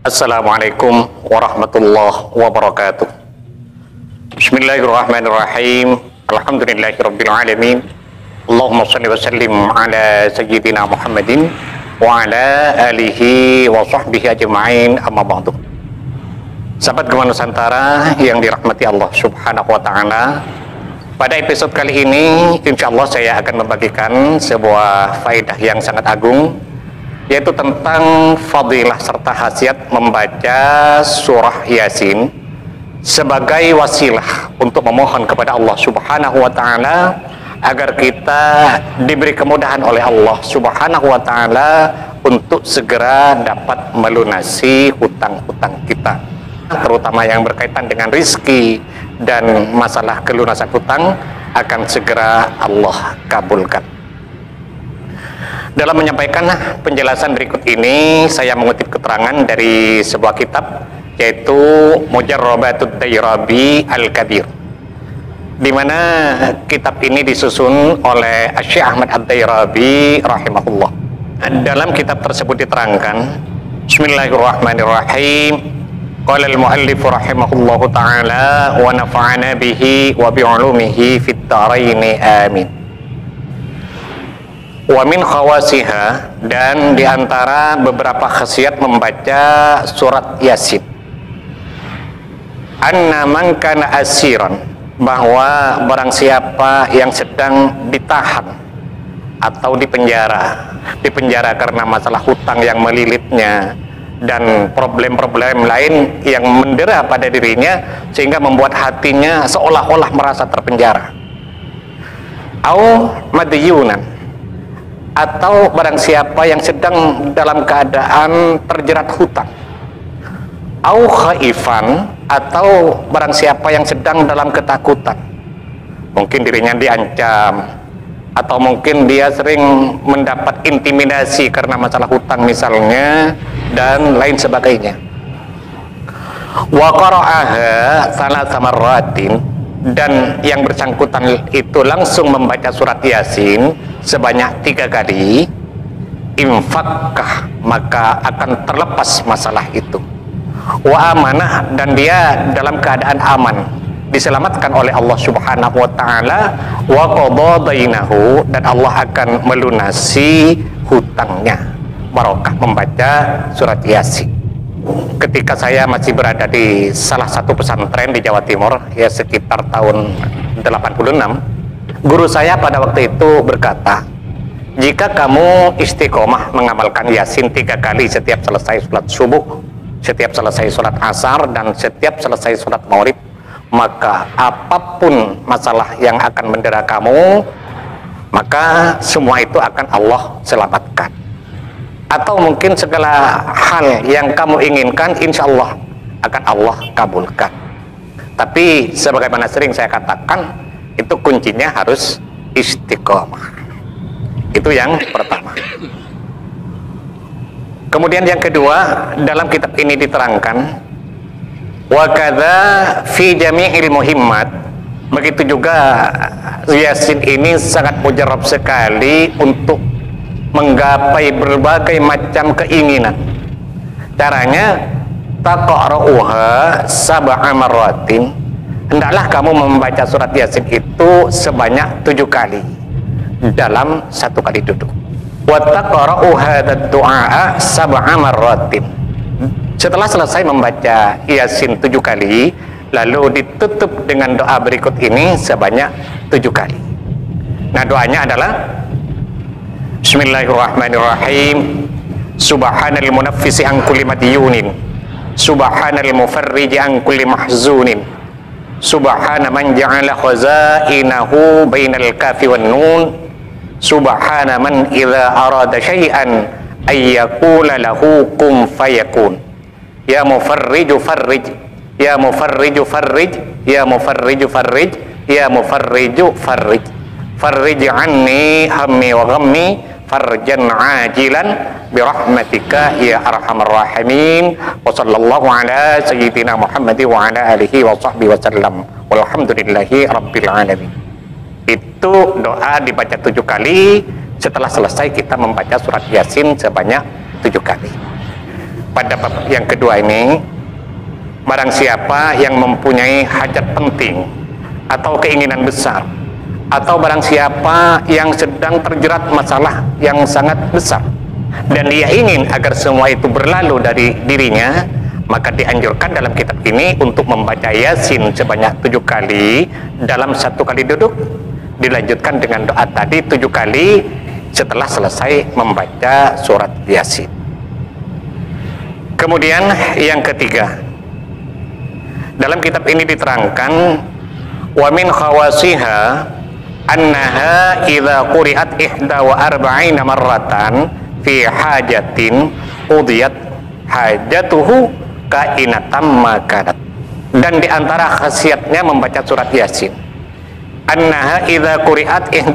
Assalamualaikum warahmatullahi wabarakatuh. Bismillahirrahmanirrahim. Alhamdulillahirabbil alamin. Allahumma shalli wa sallim ala sayyidina Muhammadin wa ala alihi wa sahbihi ajma'in, amma ba'du. Sahabat Gema Nusantara yang dirahmati Allah Subhanahu wa taala, pada episode kali ini insyaallah saya akan membagikan sebuah faedah yang sangat agung, yaitu tentang fadilah serta khasiat membaca surah Yasin sebagai wasilah untuk memohon kepada Allah Subhanahu wa taala agar kita diberi kemudahan oleh Allah Subhanahu wa taala untuk segera dapat melunasi hutang-hutang kita, terutama yang berkaitan dengan rizki dan masalah kelunasan hutang akan segera Allah kabulkan. Dalam menyampaikan penjelasan berikut ini, saya mengutip keterangan dari sebuah kitab, yaitu Mujarrabatud Dairabi Al-Kabir, di mana kitab ini disusun oleh Syekh Ahmad Ad-Dairabi rahimahullah. Dalam kitab tersebut diterangkan, Bismillahirrahmanirrahim. Qala al-muallif rahimahullahu ta'ala wa nafa'ana bihi wa bi'ulumihi fid dharaini amin. Wa min khawasiha, dan diantara beberapa khasiat membaca surat Yasin, anna man kana asiran, bahwa barang siapa yang sedang ditahan atau dipenjara karena masalah hutang yang melilitnya dan problem-problem lain yang mendera pada dirinya sehingga membuat hatinya seolah-olah merasa terpenjara, au madyunan, atau barang siapa yang sedang dalam keadaan terjerat hutang, au khaifan, atau barang siapa yang sedang dalam ketakutan, mungkin dirinya diancam, atau mungkin dia sering mendapat intimidasi karena masalah hutang misalnya, dan lain sebagainya. Wa qara'aha thalatha marratin, dan yang bersangkutan itu langsung membaca surat Yasin sebanyak 3 kali, infakkah, maka akan terlepas masalah itu. Wa amanah, dan dia dalam keadaan aman, diselamatkan oleh Allah Subhanahu wa taala. Wa qada bainahu, dan Allah akan melunasi hutangnya. Barokah membaca surat Yasin. Ketika saya masih berada di salah satu pesantren di Jawa Timur, ya sekitar tahun 86, guru saya pada waktu itu berkata, jika kamu istiqomah mengamalkan Yasin 3 kali setiap selesai sholat subuh, setiap selesai sholat asar, dan setiap selesai sholat maghrib, maka apapun masalah yang akan mendera kamu, maka semua itu akan Allah selamatkan. Atau mungkin segala hal yang kamu inginkan, insya Allah akan Allah kabulkan. Tapi sebagaimana sering saya katakan, itu kuncinya harus istiqomah. Itu yang pertama. Kemudian yang kedua, dalam kitab ini diterangkan, wa kadza fi jami'il muhimmat, begitu juga Yasin ini sangat mujarab sekali untuk menggapai berbagai macam keinginan. Caranya, taqra'uha sab'a marratin, hendaklah kamu membaca surat Yasin itu sebanyak 7 kali dalam 1 kali duduk. Wa taqra'u hadzal du'a sab'a marratin, setelah selesai membaca Yasin 7 kali, lalu ditutup dengan doa berikut ini sebanyak 7 kali. Nah, doanya adalah Bismillahirrahmanirrahim. Subhanal munaffisi an kulli madyunin, subhanal mufarriji an kulli mahzunin, subhana man ja'ala khazainahu bainal kafi wan nun, subhana man idza arada syai'an ay yaqula lahu kun fayakun. Ya mufarriju farrij, ya mufarriju farrij, ya mufarriju farrij, ya mufarriju farrij, farrij anni hammi wa ghammi farjan ajilan birahmatika ya arhamar rahimin. Wa sallallahu ala sayyidina Muhammad wa ala alihi wa sahbihi wa sallam, walhamdulillahi rabbil alamin. Itu doa dibaca 7 kali setelah selesai kita membaca surat Yasin sebanyak 7 kali. pada bab yang kedua ini, barang siapa yang mempunyai hajat penting atau keinginan besar, atau barang siapa yang sedang terjerat masalah yang sangat besar dan dia ingin agar semua itu berlalu dari dirinya, maka dianjurkan dalam kitab ini untuk membaca Yasin sebanyak 7 kali dalam 1 kali duduk, dilanjutkan dengan doa tadi 7 kali setelah selesai membaca surat Yasin. Kemudian yang ketiga, dalam kitab ini diterangkan, wa min khawasiha annaha idza quri'at 41 marratan fi hajatin qudiyat hajatuhu kainatam makanat. Dan di antara khasiatnya membaca surat Yasin, annaha idza quri'at 41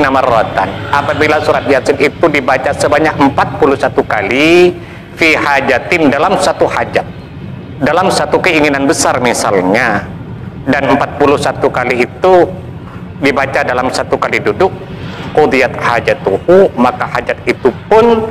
marratan, apabila surat Yasin itu dibaca sebanyak 41 kali fi hajatin, dalam satu hajat, dalam satu keinginan besar misalnya, dan 41 kali itu dibaca dalam 1 kali duduk, qudiyat hajatuhu, maka hajat itu pun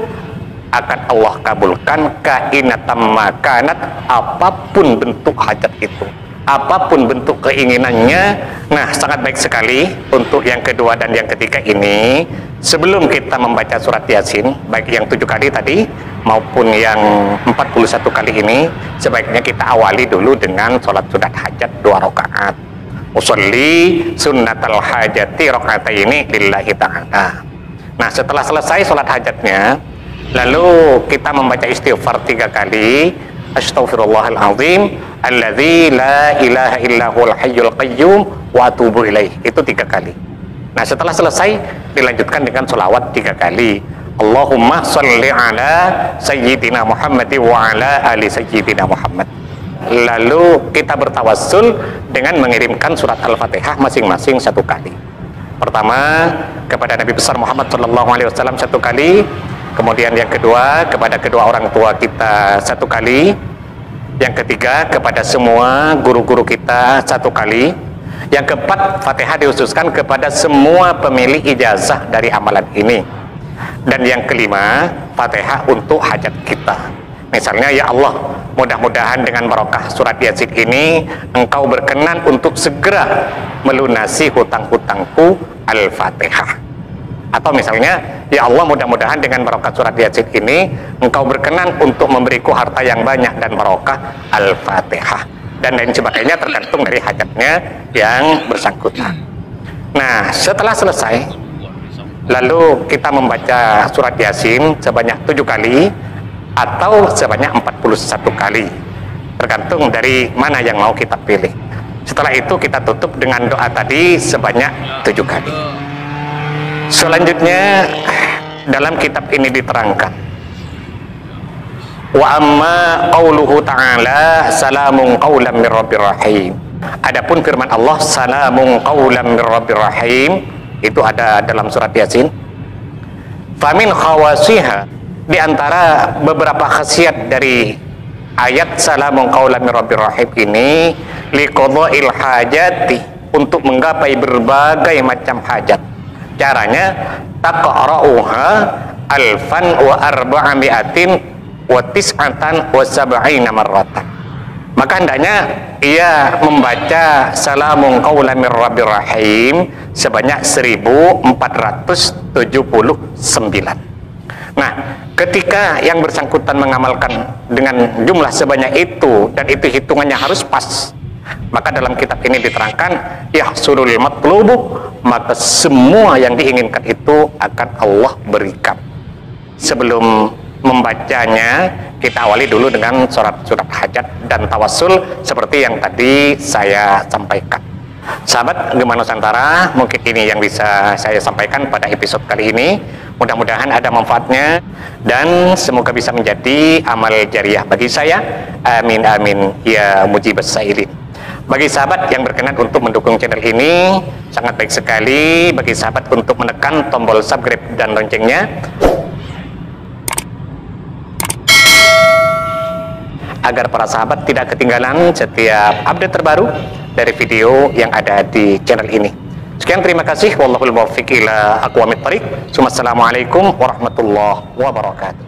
akan Allah kabulkan kainatam makanat, apapun bentuk hajat itu, apapun bentuk keinginannya. Nah, sangat baik sekali untuk yang kedua dan yang ketiga ini, sebelum kita membaca surat Yasin, baik yang 7 kali tadi maupun yang 41 kali ini, sebaiknya kita awali dulu dengan sholat sunat hajat 2 rakaat. Usolli sunnatal hajati rakaataini lillahi ta'ala. Nah, setelah selesai sholat hajatnya, lalu kita membaca istighfar 3 kali, astaghfirullahalazim alladzi la ilaha illahu hayyul qayyum wa atubu ilaih, itu 3 kali. Nah, setelah selesai dilanjutkan dengan sholawat 3 kali, Allahumma sholli ala sayyidina Muhammad wa ala ali sayyidina Muhammad. Lalu kita bertawassul dengan mengirimkan surat Al-Fatihah masing-masing 1 kali. Pertama kepada Nabi besar Muhammad SAW 1 kali, kemudian yang kedua kepada kedua orang tua kita 1 kali, yang ketiga kepada semua guru-guru kita 1 kali, yang keempat Fatihah dihususkan kepada semua pemilik ijazah dari amalan ini, dan yang kelima Fatihah untuk hajat kita. Misalnya, ya Allah, mudah-mudahan dengan barokah surat Yasin ini Engkau berkenan untuk segera melunasi hutang-hutangku, Al-Fatihah. Atau misalnya, ya Allah, mudah-mudahan dengan barokah surat Yasin ini Engkau berkenan untuk memberiku harta yang banyak dan barokah, Al-Fatihah. Dan lain sebagainya, tergantung dari hajatnya yang bersangkutan. Nah, setelah selesai, lalu kita membaca surat Yasin sebanyak 7 kali atau sebanyak 41 kali, tergantung dari mana yang mau kita pilih. Setelah itu kita tutup dengan doa tadi sebanyak 7 kali. Selanjutnya dalam kitab ini diterangkan, wa amma qauluhu ta'ala salamun qaulan mir rabbir rahim. Adapun firman Allah salamun qaulan mir rabbir rahim, itu ada dalam surat Yasin. Famin khawasiha, di antara beberapa khasiat dari ayat salamun qaulan mir rabbir rahim ini, liqadha'il hajati, untuk menggapai berbagai macam hajat. Caranya taqra'uha alfan wa arba'ami'atin wa tis'atan wa sab'ina marratan. Maka hendaknya ia membaca salamun qaulan mir rabbir rahim sebanyak 1479. Nah, ketika yang bersangkutan mengamalkan dengan jumlah sebanyak itu, dan itu hitungannya harus pas, maka dalam kitab ini diterangkan yahsulul matlubu, maka semua yang diinginkan itu akan Allah berikan. Sebelum membacanya, kita awali dulu dengan surat hajat dan tawassul seperti yang tadi saya sampaikan. Sahabat Gema Nusantara, mungkin ini yang bisa saya sampaikan pada episode kali ini. Mudah-mudahan ada manfaatnya dan semoga bisa menjadi amal jariah bagi saya. Amin amin ya mujibas sailin. Bagi sahabat yang berkenan untuk mendukung channel ini, sangat baik sekali bagi sahabat untuk menekan tombol subscribe dan loncengnya agar para sahabat tidak ketinggalan setiap update terbaru dari video yang ada di channel ini. Sekian, terima kasih. Wallahul muwaffiq ila aqwamit thoriq. Wassalamualaikum warahmatullahi wabarakatuh.